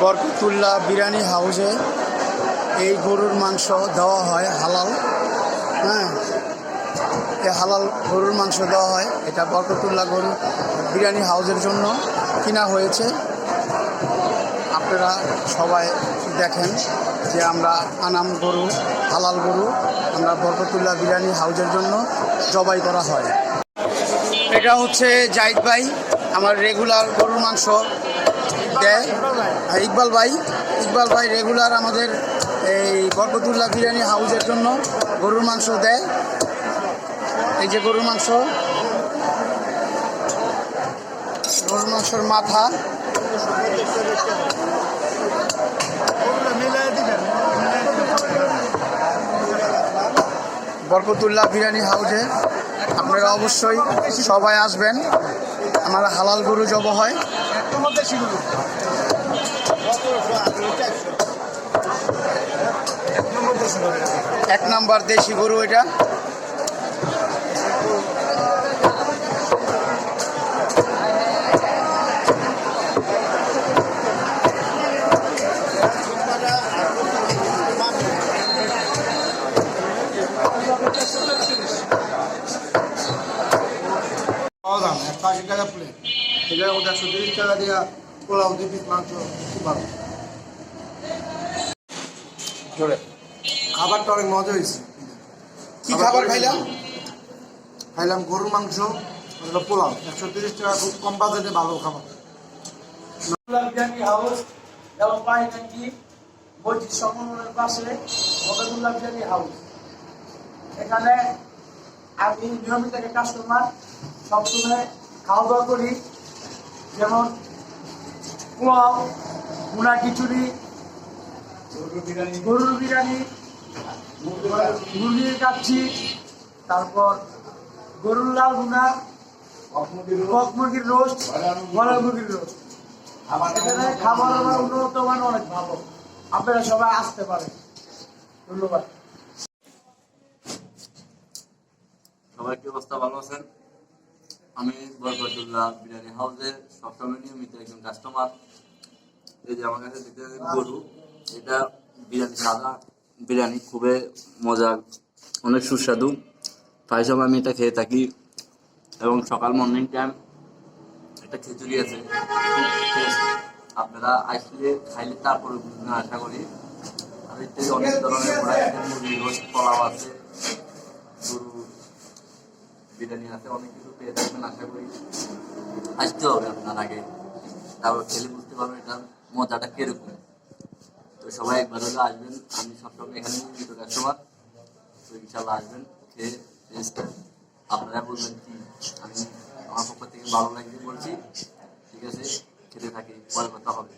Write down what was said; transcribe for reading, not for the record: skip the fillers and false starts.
বরকতুল্লাহ বিরিয়ানি হাউসে এই গরুর মাংস দেওয়া হয় হালাল। এই হালাল গরুর মাংস দেওয়া হয়। এটা বরকতুল্লাহ গরু বিরিয়ানি হাউসের জন্য কিনা হয়েছে। আপনারা সবাই দেখেন যে আমরা আনাম গরু, হালাল গরু আমরা বরকতুল্লাহ বিরিয়ানি হাউসের জন্য জবাই করা হয়। এটা হচ্ছে জাহিদ ভাই, আমার রেগুলার গরুর মাংস দেয়। ইকবাল ভাই রেগুলার আমাদের এই বরকতুল্লাহ বিরিয়ানি হাউসের জন্য গরুর মাংস দেয়। এই যে গরুর মাংসর মাথা। বরকতুল্লাহ বিরিয়ানি হাউসে আপনারা অবশ্যই সবাই আসবেন। আমার হালাল গরু জব হয়। এক নম্বর দেশি গরু এটা। দাম 180 টাকা প্লেট, এটার মধ্যে 130 টাকা দিয়ে পোলাও 2 পিস মাংস। খুব ভালো খাবারটা, অনেক মজা হয়েছে। কি খাবার খাইলাম? গরুর মাংস, পোলাও 130 টাকা, খুব কম বাজেটে ভালো খাবার। বিরিয়ানি হাউস এবং পানিট্যাঙ্কি মসজিদ সংলগ্নের পাশে বরকতুল্লাহ বিরিয়ানি হাউস। এখানে আমি নিয়মিত একটা কাস্টমার, সবসময় খাওয়া দাওয়া করি। যেমন পোলাও, ভুনা খিচুড়ি, গরুর বিরিয়ানি, মুরগির কাচ্ছি, তারপর গরুর লাল ভুনা, কক মুরগির রোস্ট, ব্রয়লার মুরগির রোস্ট। এখানে খাবার আমার উন্নত মান অনেক ভালো। আপনারা সবাই আসতে পারেন। ধন্যবাদ। সবাই কি অবস্থা, ভালো আছেন? আমি বরকতুল্লাহ বিরিয়ানি হাউসের সবসময় নিয়মিত একজন কাস্টমার। এই যে আমার কাছে দেখতে গরু, এটা বিরিয়ানি, সাদা বিরিয়ানি, খুবই মজা, অনেক সুস্বাদু। প্রায় সময় আমি এটা খেয়ে থাকি। এবং সকাল মর্নিং টাইম একটা খিচুড়ি আছে, আপনারা আসলে খাইলে তারপরে বুঝবেন আশা করি। আর ইত্যাদি অনেক ধরনের মুরগি রোস্ট, পোলাও আছে, গরু বিরিয়ানি আছে, অনেক কিছু পেয়ে থাকবেন আশা করি। আসতে হবে আপনার আগে, তারপর খেলে বুঝতে পারবেন এটার মজাটা কিরকম। তো সবাই একবার হলে আসবেন। আমি সবসময় এখানে নিয়মিত কাস্টমার, তো ইনশাল্লাহ আসবেন, খেয়ে আপনারা বলবেন কি আমি আমার পক্ষ থেকে ভালো লাগবে বলছি। ঠিক আছে, খেতে থাকি, পরে কথা হবে।